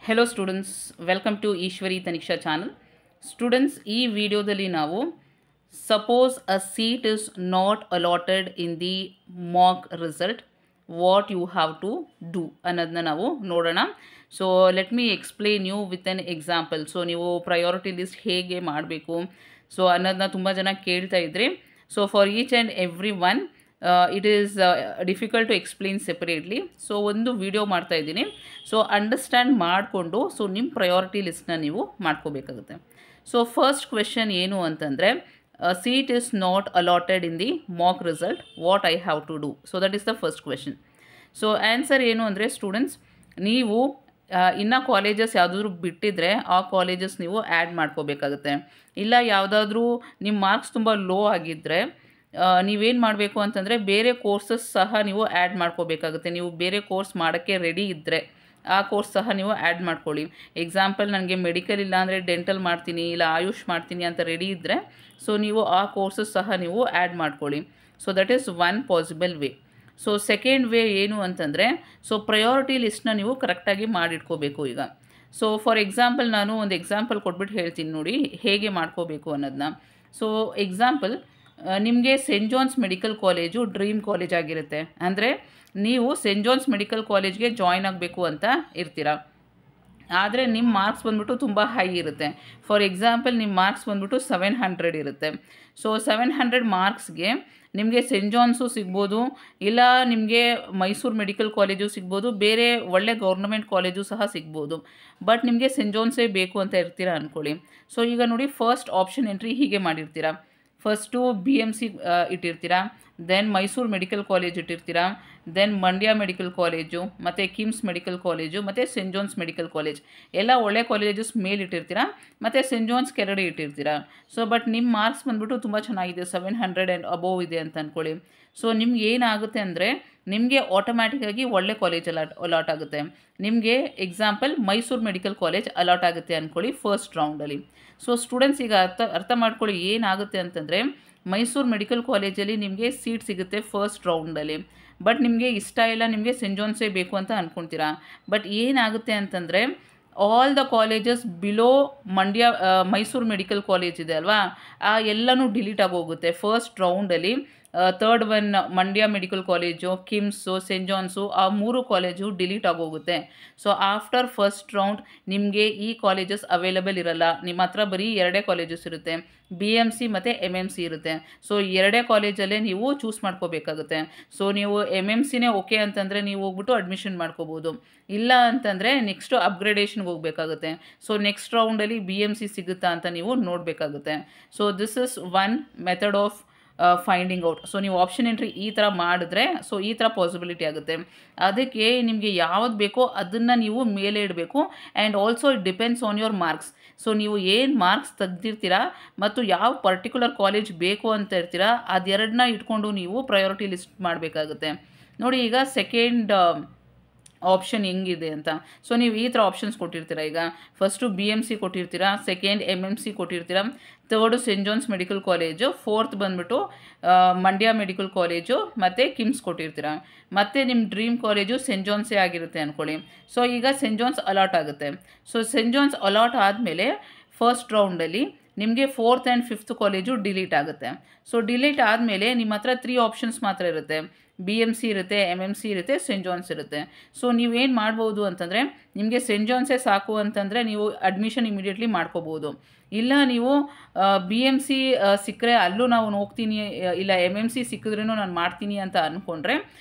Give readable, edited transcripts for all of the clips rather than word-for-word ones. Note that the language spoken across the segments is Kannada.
Hello students, welcome to Ishwari Taniksha channel. Students, ಈ ವಿಡಿಯೋದಲ್ಲಿ ನಾವು suppose a seat is not allotted in the mock result, what you have to do ಅನ್ನೋದನ್ನ ನಾವು ನೋಡೋಣ. So let me explain you with an example. So ನೀವು ಪ್ರಯಾರಿಟಿ ಲಿಸ್ಟ್ ಹೇಗೆ ಮಾಡಬೇಕು ಸೊ ಅನ್ನೋದನ್ನ ತುಂಬ ಜನ ಕೇಳ್ತಾ ಇದ್ರಿ. So for each and every one it is difficult to explain separately. So ಒಂದು ವಿಡಿಯೋ ಮಾಡ್ತಾ ಇದ್ದೀನಿ. ಸೊ ಅಂಡರ್ಸ್ಟ್ಯಾಂಡ್ ಮಾಡಿಕೊಂಡು ಸೊ ನಿಮ್ಮ ಪ್ರಯಾರಿಟಿ ಲಿಸ್ಟ್ನ ನೀವು ಮಾಡ್ಕೋಬೇಕಾಗುತ್ತೆ. ಸೊ ಫಸ್ಟ್ ಕ್ವೆಶನ್ ಏನು ಅಂತಂದರೆ, seat is not allotted in the mock result, what I have to do. So that is the first question. So answer ಏನು ಅಂದರೆ ಸ್ಟೂಡೆಂಟ್ಸ್, ನೀವು ಇನ್ನು ಕಾಲೇಜಸ್ ಯಾವುದಾದ್ರೂ ಬಿಟ್ಟಿದ್ರೆ ಆ ಕಾಲೇಜಸ್ ನೀವು ಆ್ಯಡ್ ಮಾಡ್ಕೋಬೇಕಾಗುತ್ತೆ. ಇಲ್ಲ ಯಾವುದಾದ್ರೂ ನಿಮ್ಮ ಮಾರ್ಕ್ಸ್ ತುಂಬ ಲೋ ಆಗಿದ್ದರೆ ನೀವೇನು ಮಾಡಬೇಕು ಅಂತಂದರೆ ಬೇರೆ ಕೋರ್ಸಸ್ ಸಹ ನೀವು ಆ್ಯಡ್ ಮಾಡ್ಕೋಬೇಕಾಗುತ್ತೆ. ನೀವು ಬೇರೆ ಕೋರ್ಸ್ ಮಾಡೋಕ್ಕೆ ರೆಡಿ ಇದ್ದರೆ ಆ ಕೋರ್ಸ್ ಸಹ ನೀವು ಆ್ಯಡ್ ಮಾಡ್ಕೊಳ್ಳಿ. ಎಕ್ಸಾಂಪಲ್, ನನಗೆ ಮೆಡಿಕಲ್ ಇಲ್ಲ ಅಂದರೆ ಡೆಂಟಲ್ ಮಾಡ್ತೀನಿ, ಇಲ್ಲ ಆಯುಷ್ ಮಾಡ್ತೀನಿ ಅಂತ ರೆಡಿ ಇದ್ದರೆ ಸೊ ನೀವು ಆ ಕೋರ್ಸಸ್ ಸಹ ನೀವು ಆ್ಯಡ್ ಮಾಡ್ಕೊಳ್ಳಿ. So that is one possible way. So second way ಏನು ಅಂತಂದರೆ, ಸೊ ಪ್ರಯಾರಿಟಿ ಲಿಸ್ಟ್ನ ನೀವು ಕರೆಕ್ಟಾಗಿ ಮಾಡಿಟ್ಕೋಬೇಕು. ಈಗ ಸೊ ಫಾರ್ ಎಕ್ಸಾಂಪಲ್ ನಾನು ಒಂದು ಎಕ್ಸಾಂಪಲ್ ಕೊಟ್ಬಿಟ್ಟು ಹೇಳ್ತೀನಿ ನೋಡಿ ಹೇಗೆ ಮಾಡ್ಕೋಬೇಕು ಅನ್ನೋದನ್ನ. ಸೊ ಎಕ್ಸಾಂಪಲ್, ನಿಮಗೆ Saint John's medical College dream college ಆಗಿರುತ್ತೆ. ಅಂದರೆ ನೀವು ಸೆಂಟ್ ಜಾನ್ಸ್ ಮೆಡಿಕಲ್ ಕಾಲೇಜ್ಗೆ ಜಾಯ್ನ್ ಆಗಬೇಕು ಅಂತ ಇರ್ತೀರ. ಆದರೆ ನಿಮ್ಮ ಮಾರ್ಕ್ಸ್ ಬಂದ್ಬಿಟ್ಟು ತುಂಬ ಹೈ ಇರುತ್ತೆ. ಫಾರ್ ಎಕ್ಸಾಂಪಲ್, ನಿಮ್ಮ ಮಾರ್ಕ್ಸ್ ಬಂದ್ಬಿಟ್ಟು 700 ಇರುತ್ತೆ. ಸೊ 700 ಮಾರ್ಕ್ಸ್ಗೆ ನಿಮಗೆ ಸೆಂಟ್ ಜಾನ್ಸು ಸಿಗ್ಬೋದು, ಇಲ್ಲ ನಿಮಗೆ ಮೈಸೂರು ಮೆಡಿಕಲ್ ಕಾಲೇಜು ಸಿಗ್ಬೋದು, ಬೇರೆ ಒಳ್ಳೆ ಗೌರ್ನಮೆಂಟ್ ಕಾಲೇಜು ಸಹ ಸಿಗ್ಬೋದು. ಬಟ್ ನಿಮಗೆ ಸೆಂಟ್ ಜಾನ್ಸೇ ಬೇಕು ಅಂತ ಇರ್ತೀರ ಅಂದ್ಕೊಳ್ಳಿ. ಸೊ ಈಗ ನೋಡಿ, ಫಸ್ಟ್ ಆಪ್ಷನ್ ಎಂಟ್ರಿ ಹೀಗೆ ಮಾಡಿರ್ತೀರ. ಫಸ್ಟು BMC ಇಟ್ಟಿರ್ತೀರ, ದೆನ್ ಮೈಸೂರು ಮೆಡಿಕಲ್ ಕಾಲೇಜ್ ಇಟ್ಟಿರ್ತೀರ, ದೆನ್ ಮಂಡ್ಯ ಮೆಡಿಕಲ್ ಕಾಲೇಜು, ಮತ್ತು ಕಿಮ್ಸ್ ಮೆಡಿಕಲ್ ಕಾಲೇಜು, ಮತ್ತು ಸೆಂಟ್ ಜಾನ್ಸ್ ಮೆಡಿಕಲ್ ಕಾಲೇಜ್ ಎಲ್ಲ ಒಳ್ಳೆ ಕಾಲೇಜಸ್ ಮೇಲೆ ಇಟ್ಟಿರ್ತೀರ, ಮತ್ತು ಸೆಂಟ್ ಜಾನ್ಸ್ ಕೆಳಗಡೆ ಇಟ್ಟಿರ್ತೀರ. ಸೊ ಬಟ್ ನಿಮ್ಮ ಮಾರ್ಕ್ಸ್ ಬಂದ್ಬಿಟ್ಟು ತುಂಬ ಚೆನ್ನಾಗಿದೆ, 700 ಆ್ಯಂಡ್ ಅಬೋವ್ ಇದೆ ಅಂತ ಅಂದ್ಕೊಳ್ಳಿ. ಸೊ ನಿಮ್ಗೆ ಏನಾಗುತ್ತೆ ಅಂದರೆ ನಿಮಗೆ ಆಟೋಮ್ಯಾಟಿಕ್ಕಾಗಿ ಒಳ್ಳೆ ಕಾಲೇಜ್ ಅಲಾಟ್ ಆಗುತ್ತೆ. ನಿಮಗೆ example Mysuru medical college allot ಆಗುತ್ತೆ ಅಂದ್ಕೊಳ್ಳಿ ಫಸ್ಟ್ ರೌಂಡಲ್ಲಿ. ಸೊ ಸ್ಟೂಡೆಂಟ್ಸ್ ಈಗ ಅರ್ಥ ಮಾಡ್ಕೊಳ್ಳಿ ಏನಾಗುತ್ತೆ ಅಂತಂದರೆ, ಮೈಸೂರು ಮೆಡಿಕಲ್ ಕಾಲೇಜಲ್ಲಿ ನಿಮಗೆ ಸೀಟ್ ಸಿಗುತ್ತೆ ಫಸ್ಟ್ ರೌಂಡಲ್ಲಿ. ಬಟ್ ನಿಮಗೆ ಇಷ್ಟ ಇಲ್ಲ, ನಿಮಗೆ ಸೆಂಟ್ ಜಾನ್ಸೇ ಬೇಕು ಅಂತ ಅಂದ್ಕೊಳ್ತೀರಾ. ಬಟ್ ಏನಾಗುತ್ತೆ ಅಂತಂದರೆ all the colleges below Mysuru medical college ಇದೆ ಅಲ್ವಾ, ಆ ಎಲ್ಲನೂ ಡಿಲೀಟ್ ಆಗೋಗುತ್ತೆ ಫಸ್ಟ್ ರೌಂಡಲ್ಲಿ. Third one Mandya medical college, KIMS, St John's, ಆ 3 ಕಾಲೇಜು ಡಿಲೀಟ್ ಆಗೋಗುತ್ತೆ. ಸೊ ಆಫ್ಟರ್ ಫಸ್ಟ್ ರೌಂಡ್ ನಿಮಗೆ ಈ ಕಾಲೇಜಸ್ ಅವೈಲಬಲ್ ಇರಲ್ಲ. ನಿಮ್ಮ ಹತ್ರ ಬರೀ 2 ಕಾಲೇಜಸ್ ಇರುತ್ತೆ, BMC ಮತ್ತು MMC ಇರುತ್ತೆ. ಸೊ 2 ಕಾಲೇಜಲ್ಲೇ ನೀವು ಚೂಸ್ ಮಾಡ್ಕೋಬೇಕಾಗುತ್ತೆ. ಸೊ ನೀವು MMCನೇ ಓಕೆ ಅಂತಂದರೆ ನೀವು ಹೋಗ್ಬಿಟ್ಟು ಅಡ್ಮಿಷನ್ ಮಾಡ್ಕೋಬೋದು. ಇಲ್ಲ ಅಂತಂದರೆ ನೆಕ್ಸ್ಟು ಅಪ್ಗ್ರೇಡೇಷನ್ಗೆ ಹೋಗಬೇಕಾಗುತ್ತೆ. ಸೊ ನೆಕ್ಸ್ಟ್ ರೌಂಡಲ್ಲಿ BMC ಸಿಗುತ್ತಾ ಅಂತ ನೀವು ನೋಡಬೇಕಾಗುತ್ತೆ. So this is one method of finding out. So ನೀವು ಆಪ್ಷನ್ ಎಂಟ್ರಿ ಈ ಥರ ಮಾಡಿದ್ರೆ ಸೊ ಈ ಥರ ಪಾಸಿಬಿಲಿಟಿ ಆಗುತ್ತೆ. ಅದಕ್ಕೆ ನಿಮಗೆ ಯಾವ್ದು ಬೇಕೋ ಅದನ್ನು ನೀವು ಮೇಲೆ ಇಡಬೇಕು. And also it depends on your marks. So ನೀವು ಏನು ಮಾರ್ಕ್ಸ್ ತೆಗ್ದಿರ್ತೀರಾ ಮತ್ತು ಯಾವ ಪರ್ಟಿಕ್ಯುಲರ್ ಕಾಲೇಜ್ ಬೇಕು ಅಂತ ಇರ್ತೀರಾ ಅದೆರಡನ್ನ ಇಟ್ಕೊಂಡು ನೀವು ಪ್ರಯಾರಿಟಿ ಲಿಸ್ಟ್ ಮಾಡಬೇಕಾಗುತ್ತೆ. ನೋಡಿ ಈಗ ಸೆಕೆಂಡ್ ಆಪ್ಷನ್ ಹೆಂಗಿದೆ ಅಂತ. ಸೊ ನೀವು ಈ ಥರ ಆಪ್ಷನ್ಸ್ ಕೊಟ್ಟಿರ್ತೀರ. ಈಗ ಫಸ್ಟು BMC ಕೊಟ್ಟಿರ್ತೀರ, ಸೆಕೆಂಡ್ MMC ಕೊಟ್ಟಿರ್ತೀರ, third St John's medical college, fourth ಬಂದ್ಬಿಟ್ಟು ಮಂಡ್ಯ ಮೆಡಿಕಲ್ ಕಾಲೇಜು ಮತ್ತು ಕಿಮ್ಸ್ ಕೊಟ್ಟಿರ್ತೀರ. ಮತ್ತು ನಿಮ್ಮ ಡ್ರೀಮ್ ಕಾಲೇಜು ಸೆಂಟ್ ಜಾನ್ಸೇ ಆಗಿರುತ್ತೆ ಅಂದ್ಕೊಳ್ಳಿ. ಸೊ ಈಗ ಸೆಂಟ್ ಜಾನ್ಸ್ ಅಲಾಟ್ ಆಗುತ್ತೆ. ಸೊ ಸೆಂಟ್ ಜಾನ್ಸ್ ಅಲಾಟ್ ಆದಮೇಲೆ ಫಸ್ಟ್ ರೌಂಡಲ್ಲಿ ನಿಮಗೆ 4th and 5th college delete ಆಗುತ್ತೆ. ಸೊ ಡಿಲೀಟ್ ಆದಮೇಲೆ ನಿಮ್ಮ ಹತ್ರ 3 ಆಪ್ಷನ್ಸ್ ಮಾತ್ರ ಇರುತ್ತೆ. BMC ಇರುತ್ತೆ, MMC ಇರುತ್ತೆ, ಸೆಂಟ್ ಜಾನ್ಸ್ ಇರುತ್ತೆ. ಸೊ ನೀವೇನು ಮಾಡ್ಬೋದು ಅಂತಂದರೆ, ನಿಮಗೆ ಸೆಂಟ್ ಜಾನ್ಸೇ ಸಾಕು ಅಂತಂದರೆ ನೀವು ಅಡ್ಮಿಷನ್ ಇಮಿಡಿಯೇಟ್ಲಿ ಮಾಡ್ಕೋಬೋದು. ಇಲ್ಲ ನೀವು BMC ಸಿಕ್ಕರೆ ಅಲ್ಲೂ ನಾವು ಹೋಗ್ತೀನಿ, ಇಲ್ಲ MMC ಸಿಕ್ಕಿದ್ರೂ ನಾನು ಮಾಡ್ತೀನಿ ಅಂತ ಅಂದ್ಕೊಂಡ್ರೆ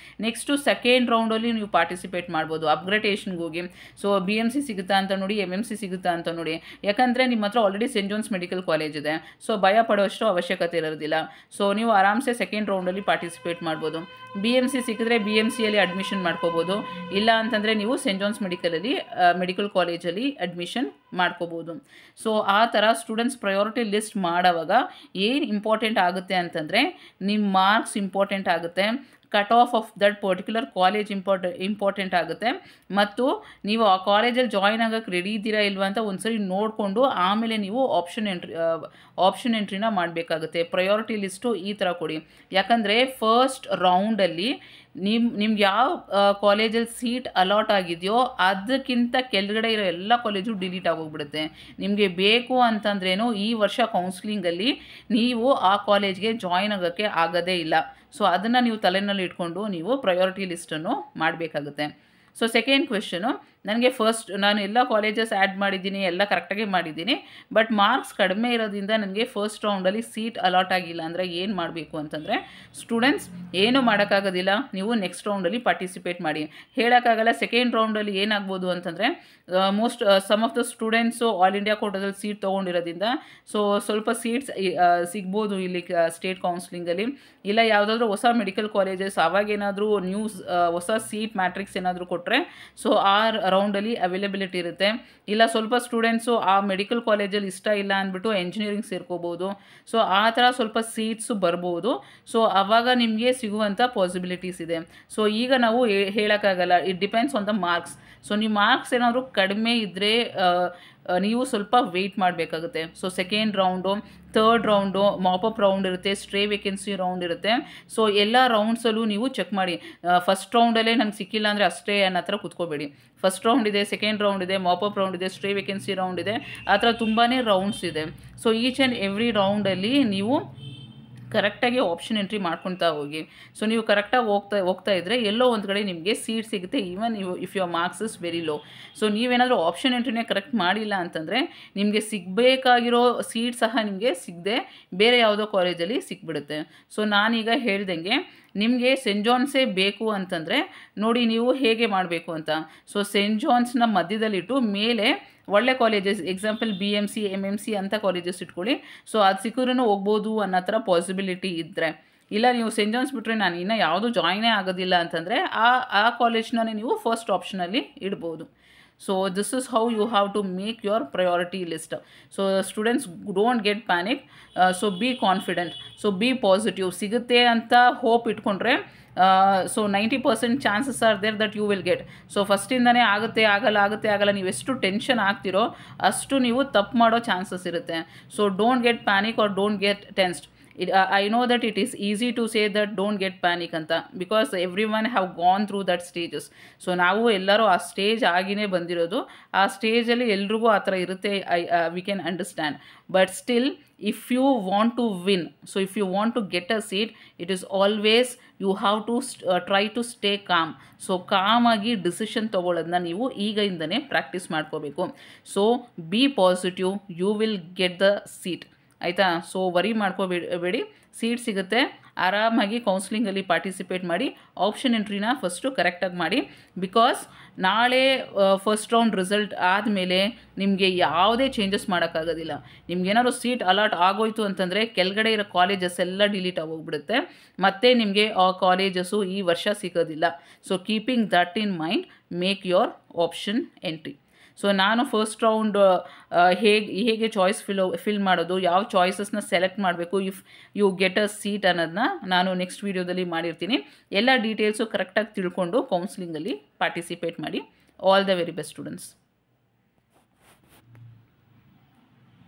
ನೆಕ್ಸ್ಟು ಸೆಕೆಂಡ್ ರೌಂಡಲ್ಲಿ ನೀವು ಪಾರ್ಟಿಸಿಪೇಟ್ ಮಾಡ್ಬೋದು ಅಪ್ಗ್ರೇಡೇಷನ್ಗೆ ಹೋಗಿ. ಸೊ BMC ಸಿಗುತ್ತಾ ಅಂತ ನೋಡಿ, MMC ಸಿಗುತ್ತಾ ಅಂತ ನೋಡಿ. ಯಾಕಂದರೆ ನಿಮ್ಮ ಹತ್ರ already Saint John's medical college ಇದೆ. ಸೊ ಭಯ ಪಡೋಷ್ಟು ಅವಶ್ಯಕತೆ ಇರೋದಿಲ್ಲ. ಸೊ ನೀವು ಆರಾಮ್ಸೆ ಸೆಕೆಂಡ್ ರೌಂಡಲ್ಲಿ ಪಾರ್ಟಿಸಿಪೇಟ್ ಮಾಡ್ಬೋದು. BMC ಸಿಕ್ಕಿದ್ರೆ BMCಯಲ್ಲಿ ಅಡ್ಮಿಷನ್ ಮಾಡ್ಕೋಬೋದು. ಇಲ್ಲ ಅಂತಂದರೆ ನೀವು ಸೆಂಟ್ ಜಾನ್ಸ್ ಮೆಡಿಕಲ್ ಕಾಲೇಜಲ್ಲಿ ಅಡ್ಮಿಷನ್ ಮಾಡ್ಕೋಬೋದು. ಸೊ ಆ ಥರ ಸ್ಟೂಡೆಂಟ್ಸ್ ಪ್ರಯಾರಿಟಿ ಲಿಸ್ಟ್ ಮಾಡೋವಾಗ ಏನು ಇಂಪಾರ್ಟೆಂಟ್ ಆಗುತ್ತೆ ಅಂತಂದರೆ ನಿಮ್ಮ ಮಾರ್ಕ್ಸ್ ಇಂಪಾರ್ಟೆಂಟ್ ಆಗುತ್ತೆ, cut off that particular college important ಆಗುತ್ತೆ, ಮತ್ತು ನೀವು ಆ ಕಾಲೇಜಲ್ಲಿ ಜಾಯ್ನ್ ಆಗೋಕ್ಕೆ ರೆಡಿ ಇದ್ದೀರಾ ಇಲ್ವಾ ಅಂತ ಒಂದ್ಸರಿ ನೋಡಿಕೊಂಡು ಆಮೇಲೆ ನೀವು ಆಪ್ಷನ್ ಎಂಟ್ರಿನ ಮಾಡಬೇಕಾಗುತ್ತೆ. ಪ್ರಯಾರಿಟಿ ಲಿಸ್ಟು ಈ ಥರ ಕೊಡಿ. ಯಾಕಂದರೆ ಫಸ್ಟ್ ರೌಂಡಲ್ಲಿ ನಿಮ್ಗೆ ಯಾವ ಕಾಲೇಜಲ್ಲಿ ಸೀಟ್ ಅಲಾಟ್ ಆಗಿದೆಯೋ ಅದಕ್ಕಿಂತ ಕೆಳಗಡೆ ಇರೋ ಎಲ್ಲ ಕಾಲೇಜು ಡಿಲೀಟ್ ಆಗೋಗ್ಬಿಡುತ್ತೆ. ನಿಮಗೆ ಬೇಕು ಅಂತಂದ್ರೇನು ಈ ವರ್ಷ ಕೌನ್ಸ್ಲಿಂಗಲ್ಲಿ ನೀವು ಆ ಕಾಲೇಜ್ಗೆ ಜಾಯ್ನ್ ಆಗೋಕ್ಕೆ ಆಗೋದೇ ಇಲ್ಲ. ಸೊ ಅದನ್ನು ನೀವು ತಲೆಯಲ್ಲಿ ಇಟ್ಕೊಂಡು ನೀವು ಪ್ರಯಾರಿಟಿ ಲಿಸ್ಟನ್ನು ಮಾಡಬೇಕಾಗುತ್ತೆ. ಸೊ ಸೆಕೆಂಡ್ ಕ್ವೆಶ್ಚನು, ನನಗೆ ನಾನು ಎಲ್ಲ ಕಾಲೇಜಸ್ ಆ್ಯಡ್ ಮಾಡಿದ್ದೀನಿ, ಎಲ್ಲ ಕರೆಕ್ಟಾಗಿ ಮಾಡಿದ್ದೀನಿ, ಬಟ್ ಮಾರ್ಕ್ಸ್ ಕಡಿಮೆ ಇರೋದ್ರಿಂದ ನನಗೆ ಫಸ್ಟ್ ರೌಂಡಲ್ಲಿ ಸೀಟ್ ಅಲಾಟ್ ಆಗಿಲ್ಲ ಅಂದರೆ ಏನು ಮಾಡಬೇಕು ಅಂತಂದರೆ, ಸ್ಟೂಡೆಂಟ್ಸ್ ಏನೂ ಮಾಡೋಕ್ಕಾಗೋದಿಲ್ಲ, ನೀವು ನೆಕ್ಸ್ಟ್ ರೌಂಡಲ್ಲಿ ಪಾರ್ಟಿಸಿಪೇಟ್ ಮಾಡಿ. ಹೇಳೋಕ್ಕಾಗಲ್ಲ ಸೆಕೆಂಡ್ ರೌಂಡಲ್ಲಿ ಏನಾಗ್ಬೋದು ಅಂತಂದರೆ some of the students all India ಕೋಟಾದಲ್ಲಿ ಸೀಟ್ ತೊಗೊಂಡಿರೋದ್ರಿಂದ ಸೊ ಸ್ವಲ್ಪ ಸೀಟ್ಸ್ ಸಿಗ್ಬೋದು ಇಲ್ಲಿ ಸ್ಟೇಟ್ ಕೌನ್ಸ್ಲಿಂಗಲ್ಲಿ. ಇಲ್ಲ ಯಾವುದಾದ್ರೂ ಹೊಸ ಮೆಡಿಕಲ್ ಕಾಲೇಜಸ್ ಅವಾಗೇನಾದರೂ ಹೊಸ ಸೀಟ್ ಮ್ಯಾಟ್ರಿಕ್ಸ್ ಏನಾದರೂ ಕೊಟ್ಟರೆ ಸೊ ಆ ರೌಂಡಲ್ಲಿ ಅವೈಲಬಿಲಿಟಿ ಇರುತ್ತೆ. ಇಲ್ಲ ಸ್ವಲ್ಪ ಸ್ಟೂಡೆಂಟ್ಸು ಆ ಮೆಡಿಕಲ್ ಕಾಲೇಜಲ್ಲಿ ಇಷ್ಟ ಇಲ್ಲ ಅಂದ್ಬಿಟ್ಟು ಎಂಜಿನಿಯರಿಂಗ್ ಸೇರ್ಕೋಬೋದು. ಸೊ ಆ ಥರ ಸ್ವಲ್ಪ ಸೀಟ್ಸು ಬರ್ಬೋದು. ಸೊ ಆವಾಗ ನಿಮಗೆ ಸಿಗುವಂಥ ಪಾಸಿಬಿಲಿಟೀಸ್ ಇದೆ. ಸೊ ಈಗ ನಾವು ಹೇಳೋಕ್ಕಾಗಲ್ಲ, it depends on the marks. So ನೀವು ಮಾರ್ಕ್ಸ್ ಏನಾದರೂ ಕಡಿಮೆ ಇದ್ದರೆ ನೀವು ಸ್ವಲ್ಪ ವೆಯ್ಟ್ ಮಾಡಬೇಕಾಗುತ್ತೆ. So second round, third round, mop-up round ಇರುತ್ತೆ, ಸ್ಟ್ರೇ ವೇಕೆನ್ಸಿ ರೌಂಡ್ ಇರುತ್ತೆ. ಸೊ ಎಲ್ಲ ರೌಂಡ್ಸಲ್ಲೂ ನೀವು ಚೆಕ್ ಮಾಡಿ. ಫಸ್ಟ್ ರೌಂಡಲ್ಲೇ ನಂಗೆ ಸಿಕ್ಕಿಲ್ಲ ಅಂದರೆ ಅಷ್ಟೇ ಅನ್ನೋ ಥರ ಕೂತ್ಕೋಬೇಡಿ. ಫಸ್ಟ್ ರೌಂಡ್ ಇದೆ, ಸೆಕೆಂಡ್ ರೌಂಡ್ ಇದೆ, ಮಾಪಪ್ ರೌಂಡ್ ಇದೆ, ಸ್ಟ್ರೇ ವೇಕೆನ್ಸಿ ರೌಂಡ್ ಇದೆ, ಆ ಥರ ತುಂಬಾ ರೌಂಡ್ಸ್ ಇದೆ. ಸೊ ಈಚ್ ಆ್ಯಂಡ್ ಎವ್ರಿ ರೌಂಡಲ್ಲಿ ನೀವು ಕರೆಕ್ಟಾಗಿ ಆಪ್ಷನ್ ಎಂಟ್ರಿ ಮಾಡ್ಕೊಳ್ತಾ ಹೋಗಿ. ಸೊ ನೀವು ಕರೆಕ್ಟಾಗಿ ಹೋಗ್ತಾ ಇದ್ದರೆ ಎಲ್ಲೋ ಒಂದು ಕಡೆ ನಿಮಗೆ ಸೀಟ್ ಸಿಗುತ್ತೆ, even if your marks is very low. So ನೀವೇನಾದರೂ ಆಪ್ಷನ್ ಎಂಟ್ರಿನೇ ಕರೆಕ್ಟ್ ಮಾಡಿಲ್ಲ ಅಂತಂದರೆ ನಿಮಗೆ ಸಿಗಬೇಕಾಗಿರೋ ಸೀಟ್ ಸಹ ನಿಮಗೆ ಸಿಗದೆ ಬೇರೆ ಯಾವುದೋ ಕಾಲೇಜಲ್ಲಿ ಸಿಕ್ಬಿಡುತ್ತೆ. ಸೊ ನಾನೀಗ ಹೇಳ್ದಂಗೆ ನಿಮಗೆ ಸೆಂಟ್ ಜಾನ್ಸೇ ಬೇಕು ಅಂತಂದರೆ ನೋಡಿ ನೀವು ಹೇಗೆ ಮಾಡಬೇಕು ಅಂತ. ಸೊ ಸೆಂಟ್ ಜಾನ್ಸ್ನ ಮಧ್ಯದಲ್ಲಿಟ್ಟು ಮೇಲೆ ಒಳ್ಳೆ ಕಾಲೇಜಸ್, ಎಕ್ಸಾಂಪಲ್ BMC MMC ಅಂತ ಕಾಲೇಜಸ್ ಇಟ್ಕೊಳ್ಳಿ. ಸೊ ಅದು ಸಿಕ್ಕರೂ ಹೋಗ್ಬೋದು ಅನ್ನೋ ಥರ ಪಾಸಿಬಿಲಿಟಿ ಇದ್ದರೆ. ಇಲ್ಲ ನೀವು ಸೆಂಟ್ ಜಾನ್ಸ್ ಬಿಟ್ಟರೆ ನಾನು ಇನ್ನೂ ಯಾವುದೂ ಜಾಯ್ನೇ ಆಗೋದಿಲ್ಲ ಅಂತಂದರೆ ಆ ಕಾಲೇಜ್ನೇ ನೀವು ಫಸ್ಟ್ ಆಪ್ಷನಲ್ಲಿ ಇಡ್ಬೋದು. So this is how you have to make your priority list. So students, don't get panic. So be confident. So be positive. Sigutte anta hope itkondre so 90% chances are there that you will get. So first indane ಆಗುತ್ತೆ ಆಗಲ್ಲ ನೀವು ಎಷ್ಟು ಟೆನ್ಷನ್ ಆಗ್ತಿರೋ ಅಷ್ಟು ನೀವು ತಪ್ಪು ಮಾಡೋ ಚಾನ್ಸಸ್ ಇರುತ್ತೆ. So don't get panic or don't get tensed. I know that it is easy to say that don't get panic anta because everyone have gone through that stages. So ನಾವು ಎಲ್ಲರೂ ಆ ಸ್ಟೇಜ್ ಆಗಿನೇ ಬಂದಿರೋದು. ಆ ಸ್ಟೇಜಲ್ಲಿ ಎಲ್ರಿಗೂ ಆ ಥರ ಇರುತ್ತೆ, we can understand. But still, if you want to win, so if you want to get a seat, it is always you have to try to stay calm. So calm ಆಗಿ ಡಿಸಿಷನ್ ತೊಗೊಳ್ಳೋದನ್ನ ನೀವು ಈಗಿಂದನೇ ಪ್ರಾಕ್ಟೀಸ್ ಮಾಡ್ಕೋಬೇಕು. So be positive, you will get the seat. ಆಯಿತಾ? ಸೊ ವರಿ ಮಾಡ್ಕೋಬೇಡಿ, ಸೀಟ್ ಸಿಗುತ್ತೆ. ಆರಾಮಾಗಿ ಕೌನ್ಸ್ಲಿಂಗಲ್ಲಿ ಪಾರ್ಟಿಸಿಪೇಟ್ ಮಾಡಿ. ಆಪ್ಷನ್ ಎಂಟ್ರಿನ ಫಸ್ಟು ಕರೆಕ್ಟಾಗಿ ಮಾಡಿ. ಬಿಕಾಸ್ ನಾಳೆ ಫಸ್ಟ್ ರೌಂಡ್ ರಿಸಲ್ಟ್ ಆದಮೇಲೆ ನಿಮಗೆ ಯಾವುದೇ ಚೇಂಜಸ್ ಮಾಡೋಕ್ಕಾಗೋದಿಲ್ಲ. ನಿಮ್ಗೇನಾದ್ರು ಸೀಟ್ ಅಲಾಟ್ ಆಗೋಯ್ತು ಅಂತಂದರೆ ಕೆಳಗಡೆ ಇರೋ ಕಾಲೇಜಸ್ ಎಲ್ಲ ಡಿಲೀಟ್ ಆಗೋಗ್ಬಿಡುತ್ತೆ. ಮತ್ತು ನಿಮಗೆ ಆ ಕಾಲೇಜಸ್ಸು ಈ ವರ್ಷ ಸಿಗೋದಿಲ್ಲ. So keeping that in mind, make your option entry. So ನಾನು ಫಸ್ಟ್ ರೌಂಡ್ ಹೇಗೆ ಚಾಯ್ಸ್ ಫಿಲ್ ಮಾಡೋದು, ಯಾವ ಚಾಯ್ಸಸ್ನ ಸೆಲೆಕ್ಟ್ ಮಾಡಬೇಕು if you get a seat ಅನ್ನೋದನ್ನ ನಾನು ನೆಕ್ಸ್ಟ್ ವೀಡಿಯೋದಲ್ಲಿ ಮಾಡಿರ್ತೀನಿ. ಎಲ್ಲ ಡೀಟೇಲ್ಸು ಕರೆಕ್ಟಾಗಿ ತಿಳ್ಕೊಂಡು ಕೌನ್ಸ್ಲಿಂಗಲ್ಲಿ ಪಾರ್ಟಿಸಿಪೇಟ್ ಮಾಡಿ. All the very best students.